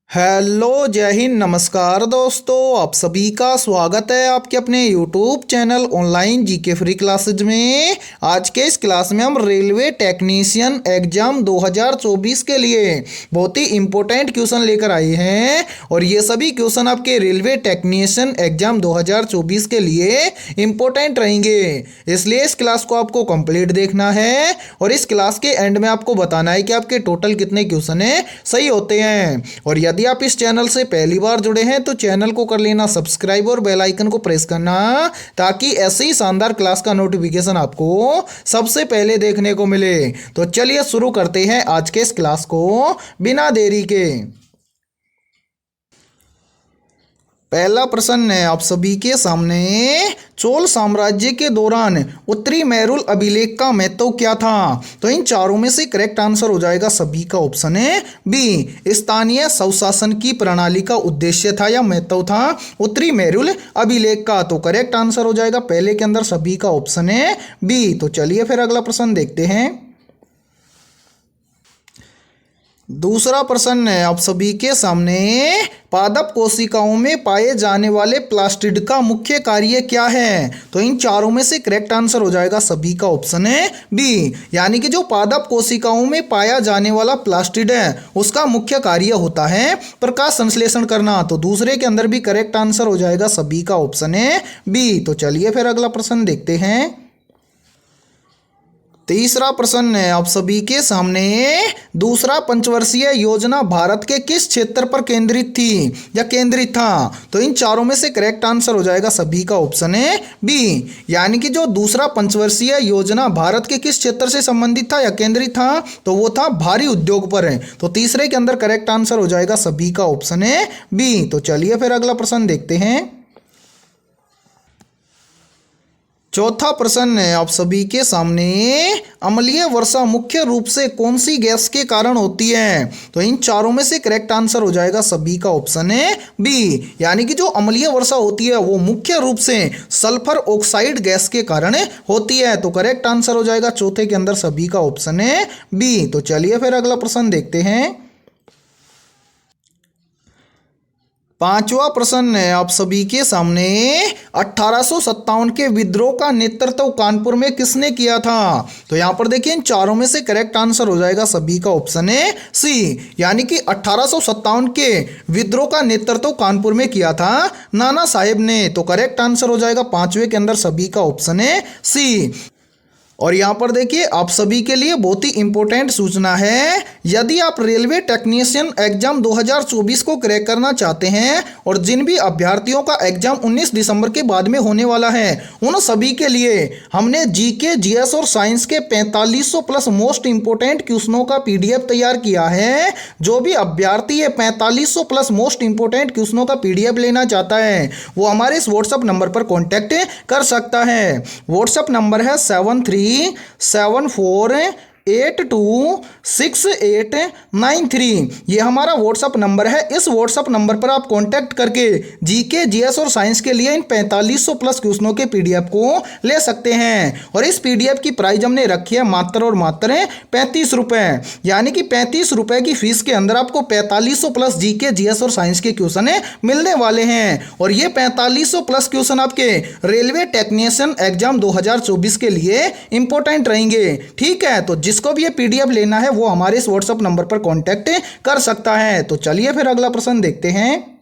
Hello, जय हिंद, नमस्कार दोस्तों। आप सभी का स्वागत है आपके अपने YouTube channel online GK free classes में। आज के इस क्लास में हम रेलवे टेक्नीशियन एग्जाम 2024 के लिए बहुत ही इम्पोर्टेंट क्वेश्चन लेकर आए हैं और ये सभी क्वेश्चन आपके रेलवे टेक्नीशियन एग्जाम 2024 के लिए इम्पोर्टेंट रहेंगे, इसलिए इस क्लास को आपको कंप्लीट देखना है और इस क्लास के एंड में आपको बताना है कि आपके टोटल कितने क्वेश्चन है सही होते हैं। और यदि आप इस चैनल से पहली बार जुड़े हैं तो चैनल को कर लेना सब्सक्राइब और बेल आइकन को प्रेस करना, ताकि ऐसे ही शानदार क्लास का नोटिफिकेशन आपको सबसे पहले देखने को मिले। तो चलिए शुरू करते हैं आज के इस क्लास को बिना देरी के। पहला प्रश्न है आप सभी के सामने, चोल साम्राज्य के दौरान उत्तरी मैरुल अभिलेख का महत्व क्या था? तो इन चारों में से करेक्ट आंसर हो जाएगा सभी का ऑप्शन है बी, स्थानीय स्वशासन की प्रणाली का उद्देश्य था या महत्व था उत्तरी मैरुल अभिलेख का। तो करेक्ट आंसर हो जाएगा पहले के अंदर सभी का ऑप्शन है बी। तो चलिए फिर अगला प्रश्न देखते हैं। दूसरा प्रश्न है आप सभी के सामने, पादप कोशिकाओं में पाए जाने वाले प्लास्टिड का मुख्य कार्य क्या है? तो इन चारों में से करेक्ट आंसर हो जाएगा सभी का ऑप्शन है बी, यानी कि जो पादप कोशिकाओं में पाया जाने वाला प्लास्टिड है उसका मुख्य कार्य होता है प्रकाश संश्लेषण करना। तो दूसरे के अंदर भी करेक्ट आंसर हो जाएगा सभी का ऑप्शन है बी। तो चलिए फिर अगला प्रश्न देखते हैं। तीसरा प्रश्न है आप सभी के सामने, दूसरा पंचवर्षीय योजना भारत के किस क्षेत्र पर केंद्रित थी या केंद्रित था? तो इन चारों में से करेक्ट आंसर हो जाएगा सभी का ऑप्शन है बी, यानी कि जो दूसरा पंचवर्षीय योजना भारत के किस क्षेत्र से संबंधित था या केंद्रित था, तो वो था भारी उद्योग पर है। तो तीसरे के अंदर करेक्ट आंसर हो जाएगा सभी का ऑप्शन है बी। तो चलिए फिर अगला प्रश्न देखते हैं। चौथा प्रश्न है आप सभी के सामने, अम्लीय वर्षा मुख्य रूप से कौन सी गैस के कारण होती है? तो इन चारों में से करेक्ट आंसर हो जाएगा सभी का ऑप्शन है बी, यानी कि जो अम्लीय वर्षा होती है वो मुख्य रूप से सल्फर ऑक्साइड गैस के कारण होती है। तो करेक्ट आंसर हो जाएगा चौथे के अंदर सभी का ऑप्शन है बी। तो चलिए फिर अगला प्रश्न देखते हैं। पांचवा प्रश्न है आप सभी के सामने, 1857 के विद्रोह का नेतृत्व कानपुर में किसने किया था? तो यहां पर देखिए इन चारों में से करेक्ट आंसर हो जाएगा सभी का ऑप्शन है सी, यानी कि 1857 के विद्रोह का नेतृत्व कानपुर में किया था नाना साहेब ने। तो करेक्ट आंसर हो जाएगा पांचवें के अंदर सभी का ऑप्शन है सी। और यहाँ पर देखिए आप सभी के लिए बहुत ही इंपॉर्टेंट सूचना है, यदि आप रेलवे टेक्नीशियन एग्जाम 2024 को क्रैक करना चाहते हैं और जिन भी अभ्यर्थियों का एग्जाम 19 दिसंबर के बाद में होने वाला है उन सभी के लिए हमने जीके, जीएस और साइंस के 4500 प्लस मोस्ट इंपोर्टेंट क्वेश्चनों का पीडीएफ तैयार किया है। जो भी अभ्यर्थी है 4500 प्लस मोस्ट इंपोर्टेंट क्वेश्चनों का पीडीएफ लेना चाहता है वो हमारे इस व्हाट्सएप नंबर पर कॉन्टैक्ट कर सकता है। व्हाट्सएप नंबर है 7374826893। ये हमारा व्हाट्सअप नंबर है। इस व्हाट्सअप नंबर पर आप कांटेक्ट करके जीके, जीएस और साइंस के लिए इन 4500 प्लस क्वेश्चनों के पीडीएफ को ले सकते हैं। और इस पीडीएफ की प्राइस हमने रखी है मात्र और मात्र 35 रुपए, यानी कि 35 रुपए की फीस के अंदर आपको 4500 प्लस जीके, जीएस और साइंस के क्वेश्चन मिलने वाले हैं। और ये 4500 प्लस क्वेश्चन आपके रेलवे टेक्नीशियन एग्जाम 2024 के लिए इंपॉर्टेंट रहेंगे। ठीक है, तो जिसको भी ये पीडीएफ लेना है वो हमारे इस व्हाट्सएप नंबर पर कांटेक्ट कर सकता है। तो चलिए फिर अगला प्रश्न देखते हैं।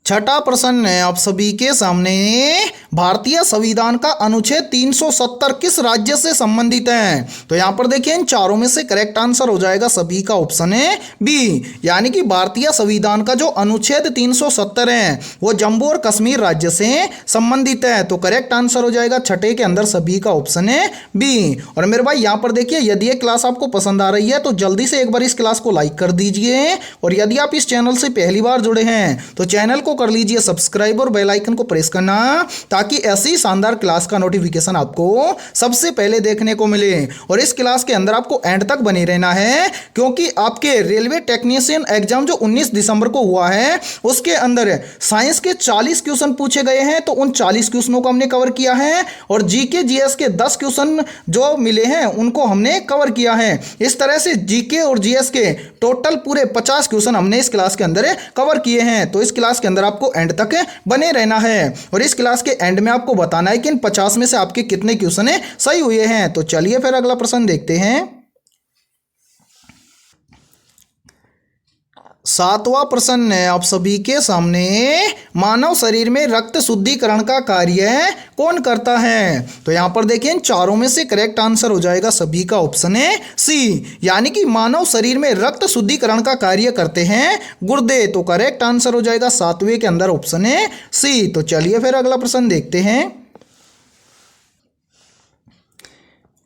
छठा प्रश्न है आप सभी के सामने, भारतीय संविधान का अनुच्छेद 370 किस राज्य से संबंधित है? तो यहां पर देखिए इन चारों में से करेक्ट आंसर हो जाएगा सभी का ऑप्शन है बी, यानी कि भारतीय संविधान का जो अनुच्छेद 370 है वो जम्मू और कश्मीर राज्य से संबंधित है। तो करेक्ट आंसर हो जाएगा छठे के अंदर सभी का ऑप्शन है बी। और मेरे भाई यहां पर देखिए यदि ये क्लास आपको पसंद आ रही है तो जल्दी से एक बार इस क्लास को लाइक कर दीजिए और यदि आप इस चैनल से पहली बार जुड़े हैं तो चैनल को कर लीजिए सब्सक्राइब और बेल आइकन को प्रेस करना, ताकि ऐसी शानदार क्लास का नोटिफिकेशन आपको सबसे पहले देखने को मिले। और इस क्लास के अंदर आपको एंड तक बने रहना है, क्योंकि आपके रेलवे टेक्नीशियन एग्जाम जो 19 दिसंबर को हुआ है उसके अंदर साइंस के 40 क्वेश्चन पूछे गए हैं, तो उन 40 क्वेश्चनों को हमने कवर किया है और जीके जीएस के 10 क्वेश्चन जो मिले हैं उनको हमने कवर किया है। इस तरह से जीके और जीएस के टोटल पूरे 50 क्वेश्चन हमने इस क्लास के अंदर कवर किए हैं। तो इस क्लास के अंदर आपको एंड तक बने रहना है और इस क्लास के एंड में आपको बताना है कि इन 50 में से आपके कितने क्वेश्चन सही हुए हैं। तो चलिए फिर अगला प्रश्न देखते हैं। 7वां प्रश्न है आप सभी के सामने, मानव शरीर में रक्त शुद्धिकरण का कार्य कौन करता है? तो यहां पर देखिए इन चारों में से करेक्ट आंसर हो जाएगा सभी का ऑप्शन है सी, यानी कि मानव शरीर में रक्त शुद्धिकरण का कार्य करते हैं गुर्दे। तो करेक्ट आंसर हो जाएगा 7वें के अंदर ऑप्शन है सी। तो चलिए फिर अगला प्रश्न देखते हैं।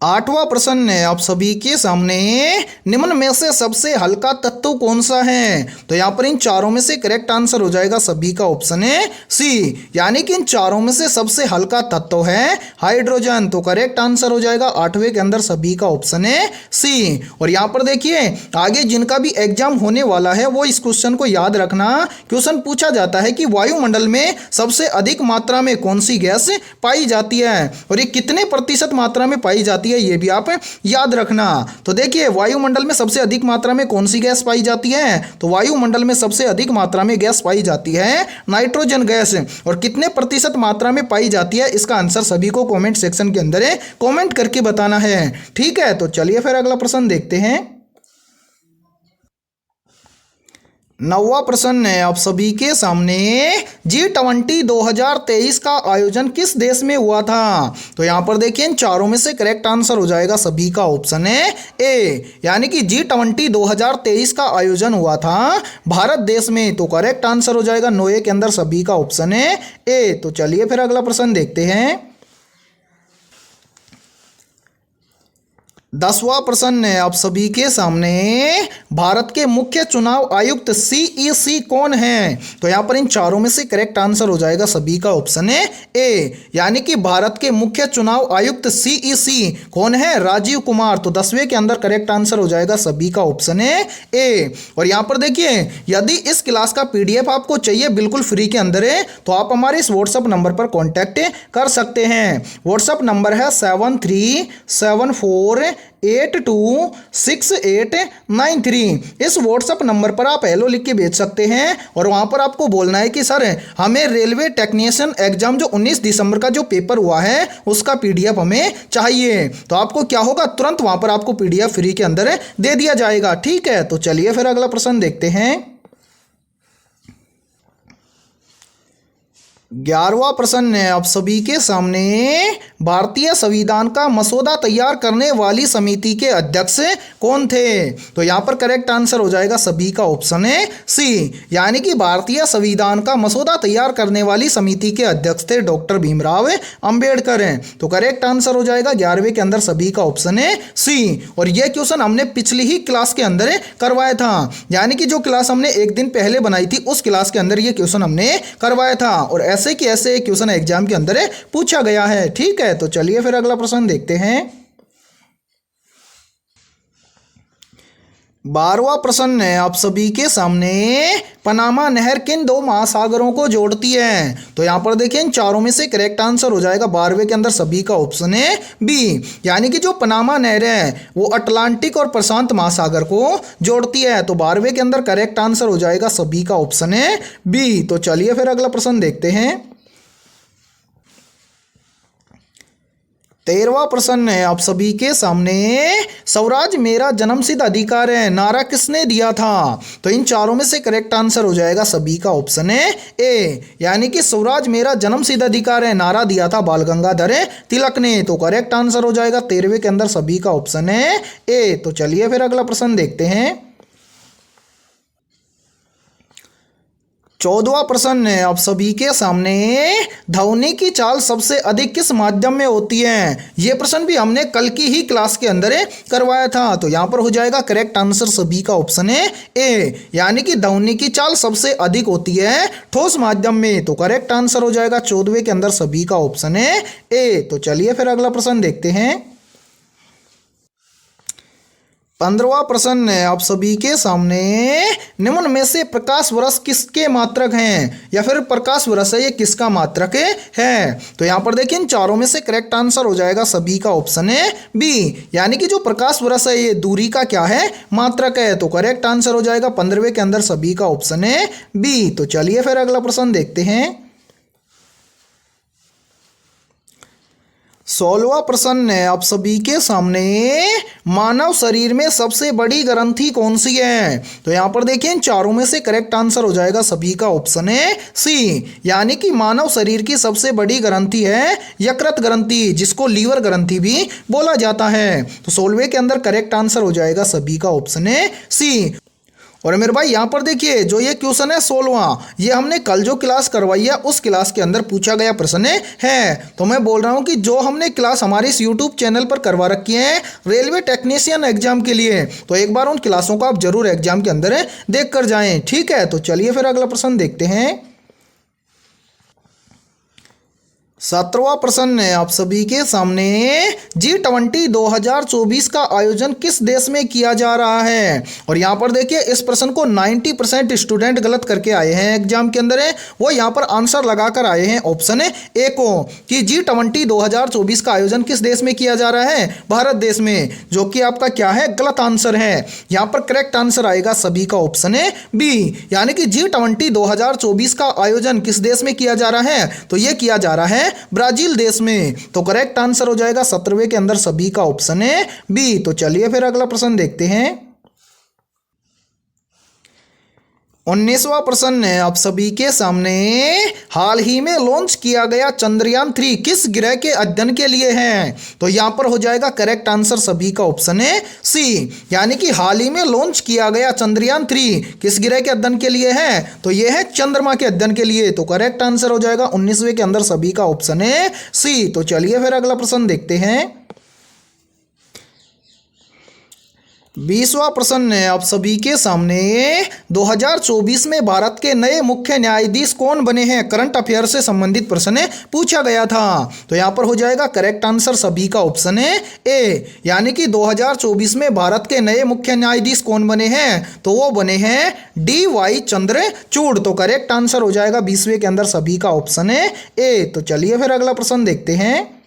8वां प्रश्न है आप सभी के सामने, निम्न में से सबसे हल्का तत्व कौन सा है? तो यहां पर इन चारों में से करेक्ट आंसर हो जाएगा सभी का ऑप्शन है सी, यानी कि इन चारों में से सबसे हल्का तत्व है हाइड्रोजन। तो करेक्ट आंसर हो जाएगा 8वें के अंदर सभी का ऑप्शन है सी। और यहां पर देखिए आगे जिनका भी एग्जाम होने वाला है वो इस क्वेश्चन को याद रखना। क्वेश्चन पूछा जाता है कि वायुमंडल में सबसे अधिक मात्रा में कौन सी गैस पाई जाती है और ये कितने प्रतिशत मात्रा में पाई जाती है, ये भी आप याद रखना। तो देखिए वायुमंडल में सबसे अधिक मात्रा में कौन सी गैस पाई जाती है? तो वायुमंडल में सबसे अधिक मात्रा में गैस पाई जाती है नाइट्रोजन गैस। और कितने प्रतिशत मात्रा में पाई जाती है, इसका आंसर सभी को कमेंट सेक्शन के अंदर कमेंट करके बताना है। ठीक है, तो चलिए फिर अगला प्रश्न देखते हैं। 9वां प्रश्न है आप सभी के सामने, G20 2023 का आयोजन किस देश में हुआ था? तो यहां पर देखिए इन चारों में से करेक्ट आंसर हो जाएगा सभी का ऑप्शन है ए, यानी कि G20 2023 का आयोजन हुआ था भारत देश में। तो करेक्ट आंसर हो जाएगा 9 के अंदर सभी का ऑप्शन है ए। तो चलिए फिर अगला प्रश्न देखते हैं। 10वां प्रश्न है आप सभी के सामने, भारत के मुख्य चुनाव आयुक्त सीईसी कौन है? तो यहां पर इन चारों में से करेक्ट आंसर हो जाएगा सभी का ऑप्शन है ए, यानी कि भारत के मुख्य चुनाव आयुक्त सीईसी कौन है? राजीव कुमार। तो 10वें के अंदर करेक्ट आंसर हो जाएगा सभी का ऑप्शन है ए। और यहां पर देखिए यदि इस क्लास का पीडीएफ आपको चाहिए बिल्कुल फ्री के अंदर है तो आप हमारे इस व्हाट्सएप नंबर पर कॉन्टैक्ट कर सकते हैं। व्हाट्सएप नंबर है 7374826893। इस व्हाट्सएप नंबर पर आप हेलो लिख के भेज सकते हैं और वहां पर आपको बोलना है कि सर हमें रेलवे टेक्नीशियन एग्जाम जो 19 दिसंबर का जो पेपर हुआ है उसका पीडीएफ हमें चाहिए। तो आपको क्या होगा, तुरंत वहां पर आपको पीडीएफ फ्री के अंदर दे दिया जाएगा। ठीक है, तो चलिए फिर अगला प्रश्न देखते हैं। 11वां प्रश्न है आप सभी के सामने, भारतीय संविधान का मसौदा तैयार करने वाली समिति के अध्यक्ष कौन थे? तो यहां पर करेक्ट आंसर हो जाएगा सभी का ऑप्शन है सी, यानी कि भारतीय संविधान का मसौदा तैयार करने वाली समिति के अध्यक्ष थे डॉक्टर भीमराव अंबेडकर। तो करेक्ट आंसर हो जाएगा 11वें के अंदर सभी का ऑप्शन है सी। और यह क्वेश्चन हमने पिछली ही क्लास के अंदर करवाया था, यानी कि जो क्लास हमने एक दिन पहले बनाई थी उस क्लास के अंदर यह क्वेश्चन हमने करवाया था और ऐसे कि ऐसे क्वेश्चन एग्जाम के अंदर पूछा गया है। ठीक है, तो चलिए फिर अगला प्रश्न देखते हैं। 12वां प्रश्न है आप सभी के सामने, पनामा नहर किन दो महासागरों को जोड़ती है? तो यहां पर देखिए इन चारों में से करेक्ट आंसर हो जाएगा 12वें के अंदर सभी का ऑप्शन है बी, यानी कि जो पनामा नहर है वो अटलांटिक और प्रशांत महासागर को जोड़ती है। तो 12वें के अंदर करेक्ट आंसर हो जाएगा सभी का ऑप्शन है बी। तो चलिए फिर अगला प्रश्न देखते हैं। 13वां प्रश्न है आप सभी के सामने, स्वराज मेरा जन्मसिद्ध अधिकार है नारा किसने दिया था? तो इन चारों में से करेक्ट आंसर हो जाएगा सभी का ऑप्शन है ए, यानी कि स्वराज मेरा जन्मसिद्ध अधिकार है नारा दिया था बाल गंगाधर तिलक ने। तो करेक्ट आंसर हो जाएगा 13वें के अंदर सभी का ऑप्शन है ए। तो चलिए फिर अगला प्रश्न देखते हैं। 14वां प्रश्न है आप सभी के सामने, ध्वनि की चाल सबसे अधिक किस माध्यम में होती है। ये प्रश्न भी हमने कल की ही क्लास के अंदर करवाया था। तो यहाँ पर हो जाएगा करेक्ट आंसर सभी का ऑप्शन है ए, यानी कि ध्वनि की चाल सबसे अधिक होती है ठोस माध्यम में। तो करेक्ट आंसर हो जाएगा 14वें के अंदर सभी का ऑप्शन है ए। तो चलिए फिर अगला प्रश्न देखते हैं। 15वां प्रश्न है आप सभी के सामने, निम्न में से प्रकाश वर्ष किसके मात्रक हैं, या फिर प्रकाश वर्ष है ये किसका मात्रक है। तो यहाँ पर देखिए इन चारों में से करेक्ट आंसर हो जाएगा सभी का ऑप्शन है बी, यानी कि जो प्रकाश वर्ष है ये दूरी का क्या है, मात्रक है। तो करेक्ट आंसर हो जाएगा 15वें के अंदर सभी का ऑप्शन है बी। तो चलिए फिर अगला प्रश्न देखते हैं। 16वां प्रश्न है आप सभी के सामने, मानव शरीर में सबसे बड़ी ग्रंथि कौन सी है। तो यहाँ पर देखिए इन चारों में से करेक्ट आंसर हो जाएगा सभी का ऑप्शन है सी, यानी कि मानव शरीर की सबसे बड़ी ग्रंथि है यकृत ग्रंथि, जिसको लीवर ग्रंथि भी बोला जाता है। तो 16वें के अंदर करेक्ट आंसर हो जाएगा सभी का ऑप्शन है सी। और मेरे भाई यहाँ पर देखिए जो ये क्वेश्चन है 16वां, ये हमने कल जो क्लास करवाई है उस क्लास के अंदर पूछा गया प्रश्न है। तो मैं बोल रहा हूँ कि जो हमने क्लास हमारे इस यूट्यूब चैनल पर करवा रखी है रेलवे टेक्नीशियन एग्जाम के लिए, तो एक बार उन क्लासों को आप जरूर एग्जाम के अंदर देख कर जाएं, ठीक है। तो चलिए फिर अगला प्रश्न देखते हैं। 17वां प्रश्न है आप सभी के सामने, G20 2024 का आयोजन किस देश में किया जा रहा है। और यहाँ पर देखिए इस प्रश्न को 90% स्टूडेंट गलत करके आए हैं एग्जाम के अंदर वो यहाँ पर आंसर लगाकर आए हैं ऑप्शन ए को, कि G20 2024 का आयोजन किस देश में किया जा रहा है, भारत देश में, जो कि आपका क्या है, गलत आंसर है। यहाँ पर करेक्ट आंसर आएगा सभी का ऑप्शन है बी, यानी कि G20 2024 का आयोजन किस देश में किया जा रहा है, तो ये किया जा रहा है ब्राजील देश में। तो करेक्ट आंसर हो जाएगा 17वें के अंदर सभी का ऑप्शन है बी। तो चलिए फिर अगला प्रश्न देखते हैं। 19वां प्रश्न है आप सभी के सामने, हाल ही में लॉन्च किया गया चंद्रयान 3 किस ग्रह के अध्ययन के लिए है। तो यहां पर हो जाएगा करेक्ट आंसर सभी का ऑप्शन है सी, यानी कि हाल ही में लॉन्च किया गया चंद्रयान 3 किस ग्रह के अध्ययन के लिए है, तो यह है चंद्रमा के अध्ययन के लिए। तो करेक्ट आंसर हो जाएगा 19वें के अंदर सभी का ऑप्शन है सी। तो चलिए फिर अगला प्रश्न देखते हैं। 20वां प्रश्न है आप सभी के सामने, 2024 में भारत के नए मुख्य न्यायाधीश कौन बने हैं, करंट अफेयर से संबंधित प्रश्न पूछा गया था। तो यहाँ पर हो जाएगा करेक्ट आंसर सभी का ऑप्शन है ए, यानी कि 2024 में भारत के नए मुख्य न्यायाधीश कौन बने हैं, तो वो बने हैं DY चंद्रचूड़। तो करेक्ट आंसर हो जाएगा 20वें के अंदर सभी का ऑप्शन है ए। तो चलिए फिर अगला प्रश्न देखते हैं।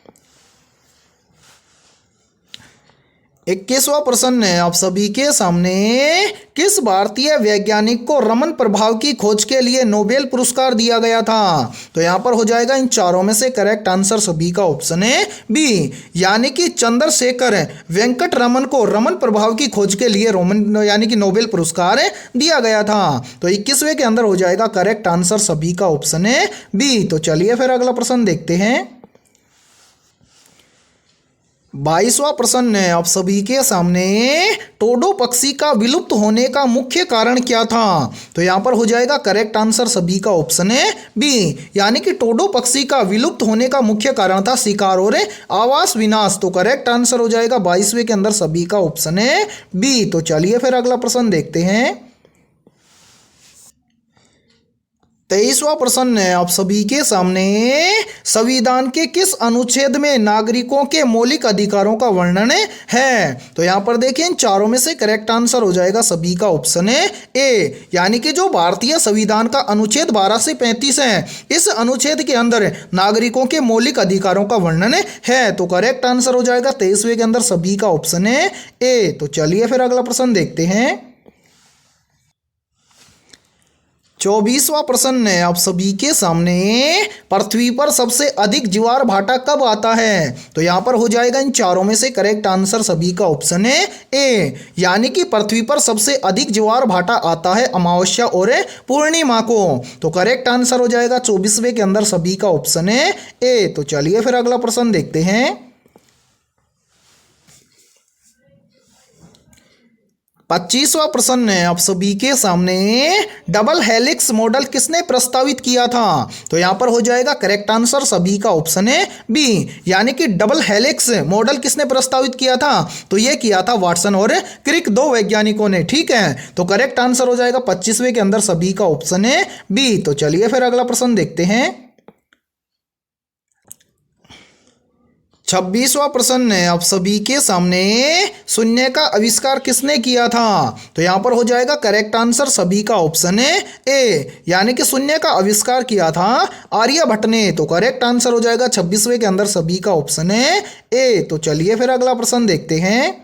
21वां प्रश्न है आप सभी के सामने, किस भारतीय वैज्ञानिक को रमन प्रभाव की खोज के लिए नोबेल पुरस्कार दिया गया था। तो यहाँ पर हो जाएगा इन चारों में से करेक्ट आंसर सभी का ऑप्शन है बी, यानी कि चंद्रशेखर वेंकट रमन को रमन प्रभाव की खोज के लिए यानी कि नोबेल पुरस्कार दिया गया था। तो 21वें के अंदर हो जाएगा करेक्ट आंसर सभी का ऑप्शन है बी। तो चलिए फिर अगला प्रश्न देखते हैं। 22वां प्रश्न है आप सभी के सामने, टोडो पक्षी का विलुप्त होने का मुख्य कारण क्या था। तो यहाँ पर हो जाएगा करेक्ट आंसर सभी का ऑप्शन है बी, यानी कि टोडो पक्षी का विलुप्त होने का मुख्य कारण था शिकार और आवास विनाश। तो करेक्ट आंसर हो जाएगा 22वें के अंदर सभी का ऑप्शन है बी। तो चलिए फिर अगला प्रश्न देखते हैं। 23वां प्रश्न है आप सभी के सामने, संविधान के किस अनुच्छेद में नागरिकों के मौलिक अधिकारों का वर्णन है। तो यहाँ पर देखिए इन चारों में से करेक्ट आंसर हो जाएगा सभी का ऑप्शन है ए, यानी कि जो भारतीय संविधान का अनुच्छेद 12 से 35 है, इस अनुच्छेद के अंदर नागरिकों के मौलिक अधिकारों का वर्णन है। तो करेक्ट आंसर हो जाएगा 23वें के अंदर सभी का ऑप्शन है ए। तो चलिए फिर अगला प्रश्न देखते हैं। 24वां प्रश्न है आप सभी के सामने, पृथ्वी पर सबसे अधिक ज्वार भाटा कब आता है। तो यहाँ पर हो जाएगा इन चारों में से करेक्ट आंसर सभी का ऑप्शन है ए, यानी कि पृथ्वी पर सबसे अधिक ज्वार भाटा आता है अमावस्या और पूर्णिमा को। तो करेक्ट आंसर हो जाएगा 24वें के अंदर सभी का ऑप्शन है ए। तो चलिए फिर अगला प्रश्न देखते हैं। 25वां प्रश्न है आप सभी के सामने, डबल हेलिक्स मॉडल किसने प्रस्तावित किया था? तो यहाँ पर हो जाएगा करेक्ट आंसर सभी का ऑप्शन है बी, यानी कि डबल हेलिक्स मॉडल किसने प्रस्तावित किया था? तो ये किया था वाटसन और क्रिक, दो वैज्ञानिकों ने। ठीक है, तो करेक्ट आंसर हो जाएगा 25वें के अंदर सभी का ऑप्शन है बी। तो चलिए फिर अगला प्रश्न देखते हैं। 26वां प्रश्न है आप सभी के सामने, शून्य का आविष्कार किसने किया था? तो यहां पर हो जाएगा करेक्ट आंसर सभी का ऑप्शन है ए, यानी कि शून्य का आविष्कार किया था आर्यभट्ट ने। तो करेक्ट आंसर हो जाएगा 26वें के अंदर सभी का ऑप्शन है ए। तो चलिए फिर अगला प्रश्न देखते हैं।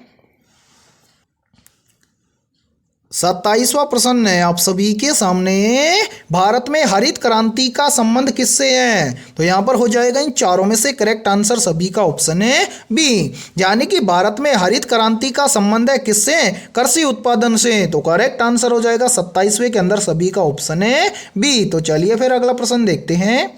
27वां प्रश्न है आप सभी के सामने, भारत में हरित क्रांति का संबंध किससे है? तो यहां पर हो जाएगा इन चारों में से करेक्ट आंसर सभी का ऑप्शन है बी, यानी कि भारत में हरित क्रांति का संबंध है किससे? कृषि उत्पादन से। तो करेक्ट आंसर हो जाएगा 27वें के अंदर सभी का ऑप्शन है बी। तो चलिए फिर अगला प्रश्न देखते हैं।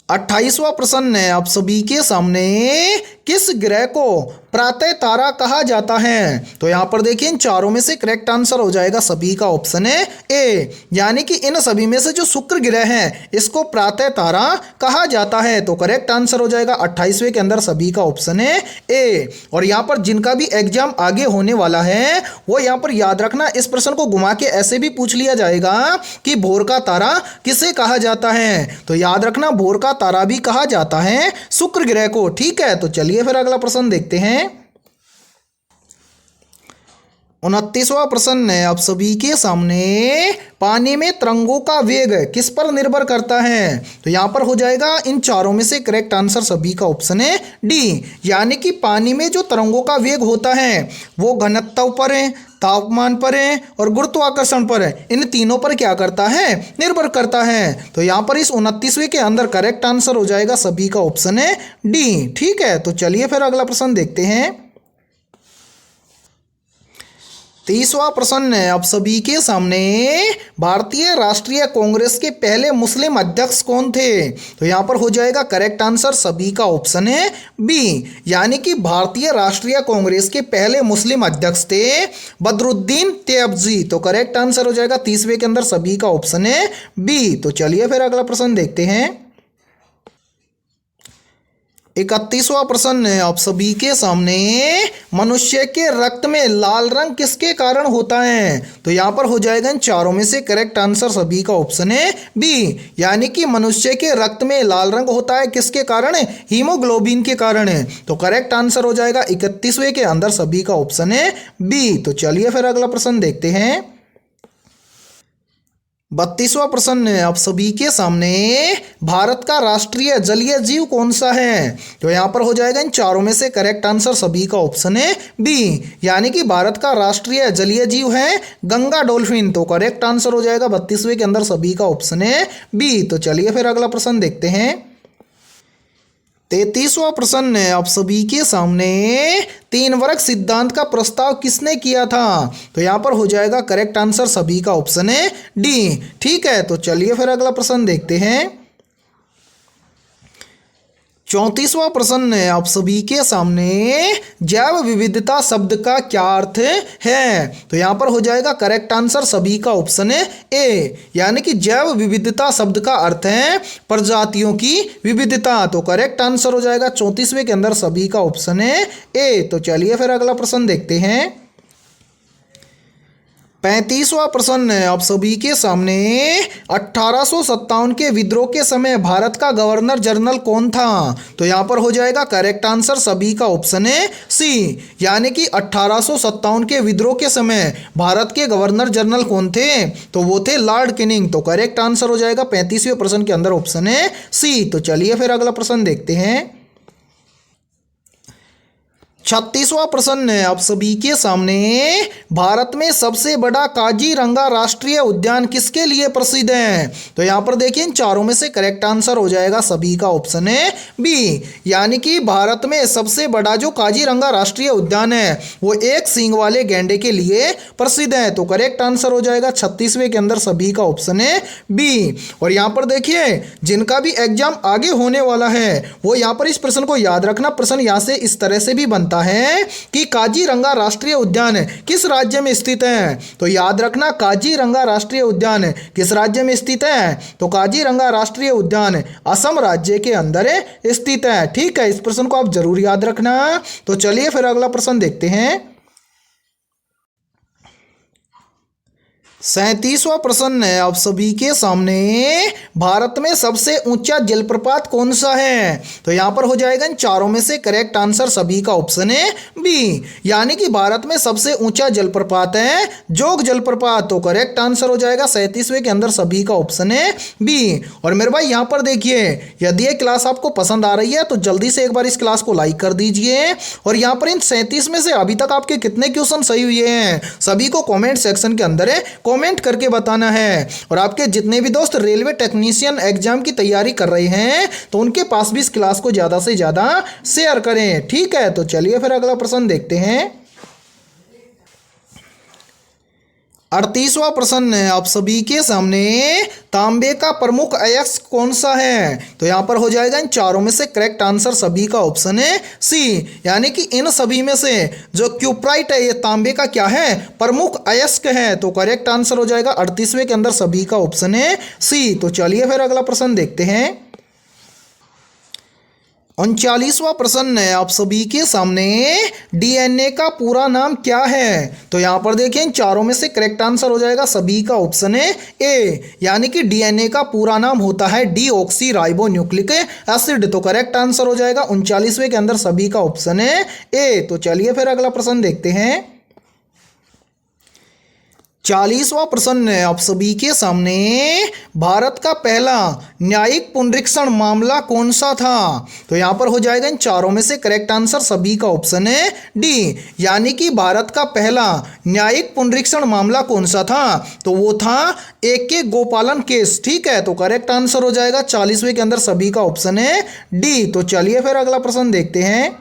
28वां प्रश्न है आप सभी के सामने, किस ग्रह को प्रातः तारा कहा जाता है? तो यहां पर देखिए इन चारों में से करेक्ट आंसर हो जाएगा सभी का ऑप्शन है ए, यानी कि इन सभी में से जो शुक्र ग्रह है इसको प्रातः तारा कहा जाता है। तो करेक्ट आंसर हो जाएगा 28वें के अंदर सभी का ऑप्शन है ए। और यहां पर जिनका भी एग्जाम आगे होने वाला है वो यहां पर याद रखना, इस प्रश्न को घुमा के ऐसे भी पूछ लिया जाएगा कि भोर का तारा किसे कहा जाता है? तो याद रखना भोर का तारा भी कहा जाता है शुक्र ग्रह को। ठीक है, तो चलिए फिर अगला प्रश्न देखते हैं। 29वां प्रश्न है आप सभी के सामने, पानी में तरंगों का वेग किस पर निर्भर करता है? तो यहां पर हो जाएगा इन चारों में से करेक्ट आंसर सभी का ऑप्शन है डी, यानी कि पानी में जो तरंगों का वेग होता है वो घनत्व पर है, तापमान पर है और गुरुत्वाकर्षण पर है, इन तीनों पर क्या करता है? निर्भर करता है। तो यहां पर इस 29वें के अंदर करेक्ट आंसर हो जाएगा सभी का ऑप्शन है डी। ठीक है, तो चलिए फिर अगला प्रश्न देखते हैं। 30वां प्रश्न है आप सभी के सामने, भारतीय राष्ट्रीय कांग्रेस के पहले मुस्लिम अध्यक्ष कौन थे? तो यहां पर हो जाएगा करेक्ट आंसर सभी का ऑप्शन है बी, यानी कि भारतीय राष्ट्रीय कांग्रेस के पहले मुस्लिम अध्यक्ष थे बदरुद्दीन तैयबजी। तो करेक्ट आंसर हो जाएगा 30वें के अंदर सभी का ऑप्शन है बी। तो चलिए फिर अगला प्रश्न देखते हैं। 31वां प्रश्न है आप सभी के सामने, मनुष्य के रक्त में लाल रंग किसके कारण होता है? तो यहां पर हो जाएगा इन चारों में से करेक्ट आंसर सभी का ऑप्शन है बी, यानी कि मनुष्य के रक्त में लाल रंग होता है किसके कारण? हीमोग्लोबिन के कारण है। तो करेक्ट आंसर हो जाएगा 31वें के अंदर सभी का ऑप्शन है बी। तो चलिए फिर अगला प्रश्न देखते हैं। 32वां प्रश्न है आप सभी के सामने, भारत का राष्ट्रीय जलीय जीव कौन सा है? तो यहां पर हो जाएगा इन चारों में से करेक्ट आंसर सभी का ऑप्शन है बी, यानी कि भारत का राष्ट्रीय जलीय जीव है गंगा डॉल्फिन। तो करेक्ट आंसर हो जाएगा 32वें के अंदर सभी का ऑप्शन है बी। तो चलिए फिर अगला प्रश्न देखते हैं। 33वां प्रश्न है आप सभी के सामने, तीन वर्ग सिद्धांत का प्रस्ताव किसने किया था? तो यहां पर हो जाएगा करेक्ट आंसर सभी का ऑप्शन है डी। ठीक है, तो चलिए फिर अगला प्रश्न देखते हैं। 34वां प्रश्न है आप सभी के सामने, जैव विविधता शब्द का क्या अर्थ है? तो यहां पर हो जाएगा करेक्ट आंसर सभी का ऑप्शन है ए, यानी कि जैव विविधता शब्द का अर्थ है प्रजातियों की विविधता। तो करेक्ट आंसर हो जाएगा 34वें के अंदर सभी का ऑप्शन है ए। तो चलिए फिर अगला प्रश्न देखते हैं। 35वां प्रश्न है आप सभी के सामने, 1857 के विद्रोह के समय भारत का गवर्नर जनरल कौन था? तो यहां पर हो जाएगा करेक्ट आंसर सभी का ऑप्शन है सी, यानी कि 1857 के विद्रोह के समय भारत के गवर्नर जनरल कौन थे? तो वो थे लॉर्ड कैनिंग। तो करेक्ट आंसर हो जाएगा 35वें प्रश्न के अंदर ऑप्शन है सी। तो चलिए फिर अगला प्रश्न देखते हैं। 36वां प्रश्न है आप सभी के सामने, भारत में सबसे बड़ा काजीरंगा राष्ट्रीय उद्यान किसके लिए प्रसिद्ध है? तो यहां पर देखिए इन चारों में से करेक्ट आंसर हो जाएगा सभी का ऑप्शन है बी, यानी कि भारत में सबसे बड़ा जो काजीरंगा राष्ट्रीय उद्यान है वो एक सींग वाले गैंडे के लिए प्रसिद्ध है। तो करेक्ट आंसर हो जाएगा 36वें के अंदर सभी का ऑप्शन है बी। और यहां पर देखिए जिनका भी एग्जाम आगे होने वाला है वो यहां पर इस प्रश्न को याद रखना, प्रश्न यहां से इस तरह से भी बनता कहता है कि काजीरंगा राष्ट्रीय उद्यान किस राज्य में स्थित है? तो याद रखना, काजीरंगा राष्ट्रीय उद्यान किस राज्य में स्थित है? तो काजीरंगा राष्ट्रीय उद्यान असम राज्य के अंदर स्थित है। ठीक है, इस प्रश्न को आप जरूर याद रखना। तो चलिए फिर अगला प्रश्न देखते हैं। 37वां प्रश्न है आप सभी के सामने, भारत में सबसे ऊंचा जलप्रपात कौन सा है? तो यहां पर हो जाएगा इन चारों में से करेक्ट आंसर सभी का ऑप्शन है बी, यानी कि भारत में सबसे ऊंचा जलप्रपात है जोग जलप्रपात। तो करेक्ट आंसर हो जाएगा 37वें के अंदर सभी का ऑप्शन है बी। और मेरे भाई यहां पर देखिए, यदि ये क्लास आपको पसंद आ रही है तो जल्दी से एक बार इस क्लास को लाइक कर दीजिए। और यहां पर इन 37 में से अभी तक आपके कितने क्वेश्चन सही हुए हैं सभी को कॉमेंट सेक्शन के अंदर कमेंट करके बताना है। और आपके जितने भी दोस्त रेलवे टेक्नीशियन एग्जाम की तैयारी कर रहे हैं तो उनके पास भी इस क्लास को ज़्यादा से ज़्यादा शेयर करें। ठीक है, तो चलिए फिर अगला प्रश्न देखते हैं। 38वां प्रश्न है आप सभी के सामने, तांबे का प्रमुख अयस्क कौन सा है? तो यहां पर हो जाएगा इन चारों में से करेक्ट आंसर सभी का ऑप्शन है सी, यानी कि इन सभी में से जो क्यूप्राइट है ये तांबे का क्या है? प्रमुख अयस्क है। तो करेक्ट आंसर हो जाएगा 38वें के अंदर सभी का ऑप्शन है सी। तो चलिए फिर अगला प्रश्न देखते हैं। 39वां प्रश्न है आप सभी के सामने, डीएनए का पूरा नाम क्या है? तो यहां पर देखिए इन चारों में से करेक्ट आंसर हो जाएगा सभी का ऑप्शन है ए, यानी कि डीएनए का पूरा नाम होता है डीऑक्सी राइबोन्यूक्लिक एसिड। तो करेक्ट आंसर हो जाएगा 39वें के अंदर सभी का ऑप्शन है ए। तो चलिए फिर अगला प्रश्न देखते हैं। 40वां प्रश्न है आप सभी के सामने, भारत का पहला न्यायिक पुनरीक्षण मामला कौन सा था? तो यहां पर हो जाएगा इन चारों में से करेक्ट आंसर सभी का ऑप्शन है डी, यानी कि भारत का पहला न्यायिक पुनरीक्षण मामला कौन सा था? तो वो था AK गोपालन केस। ठीक है, तो करेक्ट आंसर हो जाएगा 40वें के अंदर सभी का ऑप्शन है डी। तो चलिए फिर अगला प्रश्न देखते हैं।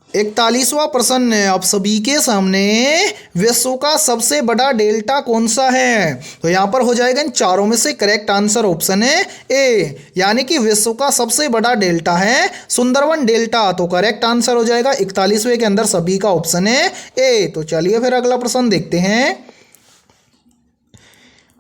41वां प्रश्न है आप सभी के सामने, विश्व का सबसे बड़ा डेल्टा कौन सा है? तो यहां पर हो जाएगा इन चारों में से करेक्ट आंसर ऑप्शन है ए, यानी कि विश्व का सबसे बड़ा डेल्टा है सुंदरवन डेल्टा। तो करेक्ट आंसर हो जाएगा 41वें के अंदर सभी का ऑप्शन है ए। तो चलिए फिर अगला प्रश्न देखते हैं।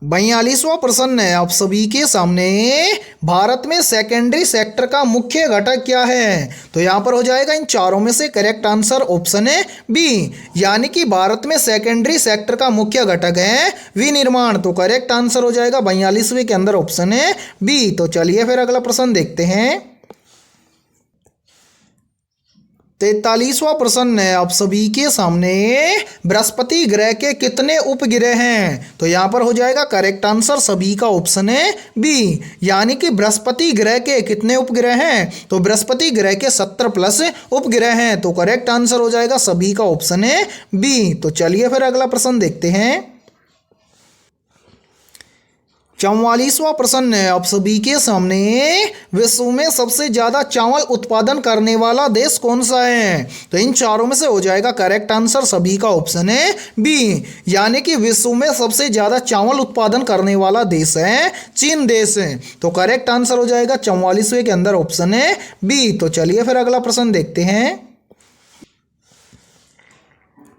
42वां प्रश्न है आप सभी के सामने, भारत में सेकेंडरी सेक्टर का मुख्य घटक क्या है? तो यहां पर हो जाएगा इन चारों में से करेक्ट आंसर ऑप्शन है बी, यानी कि भारत में सेकेंडरी सेक्टर का मुख्य घटक है विनिर्माण। तो करेक्ट आंसर हो जाएगा 42वें के अंदर ऑप्शन है बी। तो चलिए फिर अगला प्रश्न देखते हैं। 43वां प्रश्न है आप सभी के सामने, बृहस्पति ग्रह के कितने उपग्रह हैं? तो यहां पर हो जाएगा करेक्ट आंसर सभी का ऑप्शन है बी, यानी कि बृहस्पति ग्रह के कितने उपग्रह हैं? तो बृहस्पति ग्रह के 70 प्लस उपग्रह हैं। तो करेक्ट आंसर हो जाएगा सभी का ऑप्शन है बी। तो चलिए फिर अगला प्रश्न देखते हैं। 44वां प्रश्न है आप सभी के सामने, विश्व में सबसे ज्यादा चावल उत्पादन करने वाला देश कौन सा है? तो इन चारों में से हो जाएगा करेक्ट आंसर सभी का ऑप्शन है बी, यानी कि विश्व में सबसे ज्यादा चावल उत्पादन करने वाला देश है चीन देश है। तो करेक्ट आंसर हो जाएगा 44वें के अंदर ऑप्शन है बी। तो चलिए फिर अगला प्रश्न देखते हैं।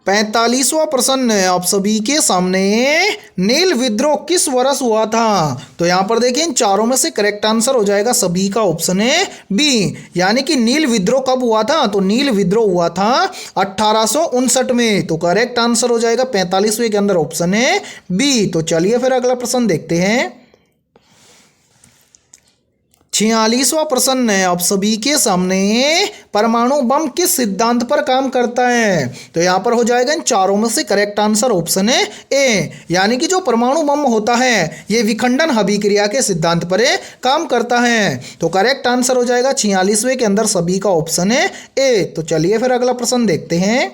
45वां प्रश्न है आप सभी के सामने, नील विद्रोह किस वर्ष हुआ था? तो यहां पर देखिए इन चारों में से करेक्ट आंसर हो जाएगा सभी का ऑप्शन है बी, यानी कि नील विद्रोह कब हुआ था? तो नील विद्रोह हुआ था 1859 में। तो करेक्ट आंसर हो जाएगा 45वें के अंदर ऑप्शन है बी। तो चलिए फिर अगला प्रश्न देखते हैं। 46वां प्रश्न है आप सभी के सामने, परमाणु बम किस सिद्धांत पर काम करता है? तो यहां पर हो जाएगा इन चारों में से करेक्ट आंसर ऑप्शन है ए, यानी कि जो परमाणु बम होता है ये विखंडन अभिक्रिया के सिद्धांत पर काम करता है। तो करेक्ट आंसर हो जाएगा 46वें के अंदर सभी का ऑप्शन है ए। तो चलिए फिर अगला प्रश्न देखते हैं।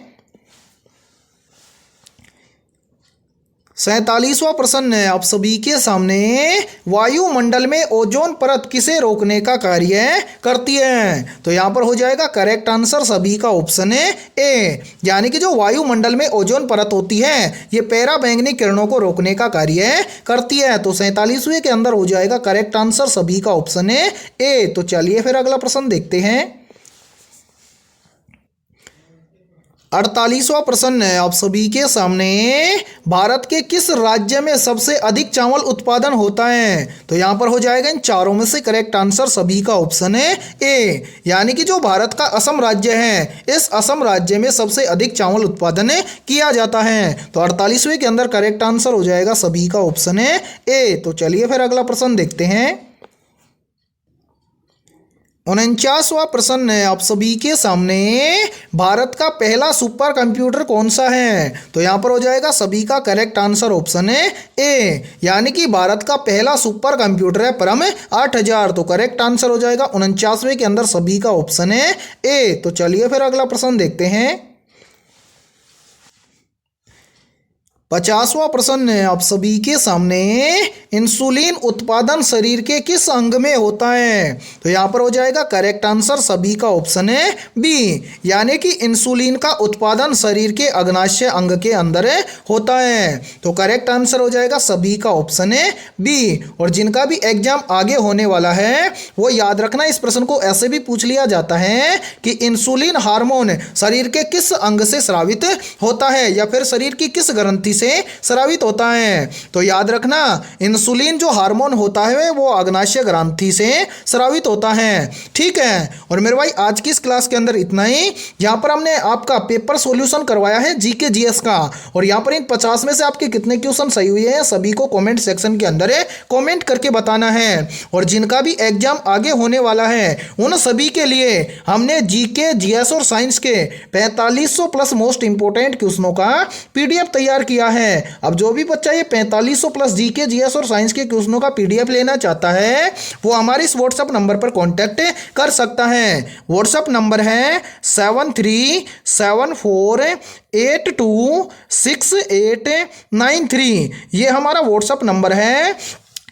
47वां प्रश्न है आप सभी के सामने, वायुमंडल में ओजोन परत किसे रोकने का कार्य करती है? तो यहां पर हो जाएगा करेक्ट आंसर सभी का ऑप्शन है ए, यानी कि जो वायुमंडल में ओजोन परत होती है ये पैरा बैंगनी किरणों को रोकने का कार्य करती है। तो 47वें के अंदर हो जाएगा करेक्ट आंसर सभी का ऑप्शन है ए। तो चलिए फिर अगला प्रश्न देखते हैं। 48वां प्रश्न है आप सभी के सामने, भारत के किस राज्य में सबसे अधिक चावल उत्पादन होता है? तो यहाँ पर हो जाएगा इन चारों में से करेक्ट आंसर सभी का ऑप्शन है ए, यानी कि जो भारत का असम राज्य है, इस असम राज्य में सबसे अधिक चावल उत्पादन किया जाता है। तो 48वें के अंदर करेक्ट आंसर हो जाएगा सभी का ऑप्शन है ए। तो चलिए फिर अगला प्रश्न देखते हैं। 49वां प्रश्न है आप सभी के सामने, भारत का पहला सुपर कंप्यूटर कौन सा है? तो यहाँ पर हो जाएगा सभी का करेक्ट आंसर ऑप्शन है ए, यानी कि भारत का पहला सुपर कंप्यूटर है परम 8000। तो करेक्ट आंसर हो जाएगा 49वें के अंदर सभी का ऑप्शन है ए। तो चलिए फिर अगला प्रश्न देखते हैं। 50वां प्रश्न है आप सभी के सामने, इंसुलिन उत्पादन शरीर के किस अंग में होता है? तो यहाँ पर हो जाएगा करेक्ट आंसर सभी का ऑप्शन है बी, यानी कि इंसुलिन का उत्पादन शरीर के अग्नाशय अंग के अंदर होता है। तो करेक्ट आंसर हो जाएगा सभी का ऑप्शन है बी। और जिनका भी एग्जाम आगे होने वाला है वो याद रखना, इस प्रश्न को ऐसे भी पूछ लिया जाता है कि इंसुलिन हार्मोन शरीर के किस अंग से स्रावित होता है या फिर शरीर की किस ग्रंथि से स्रावित होता है। तो याद रखना, इंसुलिन जो हार्मोन होता है वो अग्नाशय ग्रंथि से स्रावित होता है। ठीक है, और मेरे भाई आज की इस क्लास के अंदर इतना ही। यहाँ पर हमने आपका पेपर सॉल्यूशन करवाया है जीके जीएस का, और यहाँ पर इन 50 में से आपके कितने क्वेश्चन सही हुए हैं सभी को कमेंट सेक्शन के अंदर कमेंट करके बताना है। और जिनका भी एग्जाम आगे होने वाला है उन सभी के लिए हमने जीके जीएस और साइंस के 4500 प्लस मोस्ट इंपोर्टेंट क्वेश्चनों का पीडीएफ तैयार किया है। अब जो भी बच्चा ये 4500 प्लस जीके जीएस और साइंस के क्वेश्चनों का पीडीएफ लेना चाहता है वो हमारे इस व्हाट्सएप नंबर पर कांटेक्ट कर सकता है। व्हाट्सएप नंबर है 7374826893। ये हमारा व्हाट्सएप नंबर है।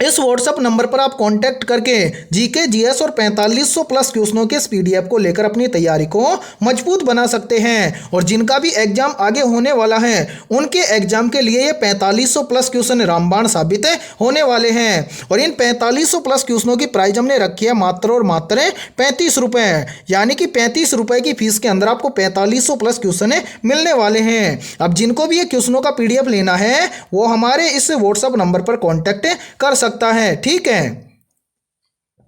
इस व्हाट्सएप नंबर पर आप कांटेक्ट करके जीके जीएस और 4500 प्लस क्वेश्चनों के इस पीडीएफ को लेकर अपनी तैयारी को मजबूत बना सकते हैं। और जिनका भी एग्जाम आगे होने वाला है उनके एग्जाम के लिए ये 4500 प्लस क्वेश्चन रामबाण साबित होने वाले हैं। और इन 4500 प्लस क्वेश्चनों की प्राइस हमने रखी है मात्र और मात्र 35 रुपये, यानी कि 35 रुपये की फीस के अंदर आपको 4500 प्लस क्वेश्चन मिलने वाले हैं। अब जिनको भी ये क्वेश्चनों का पीडीएफ लेना है वो हमारे इस व्हाट्सएप नंबर पर कॉन्टैक्ट कर सकता है। ठीक है।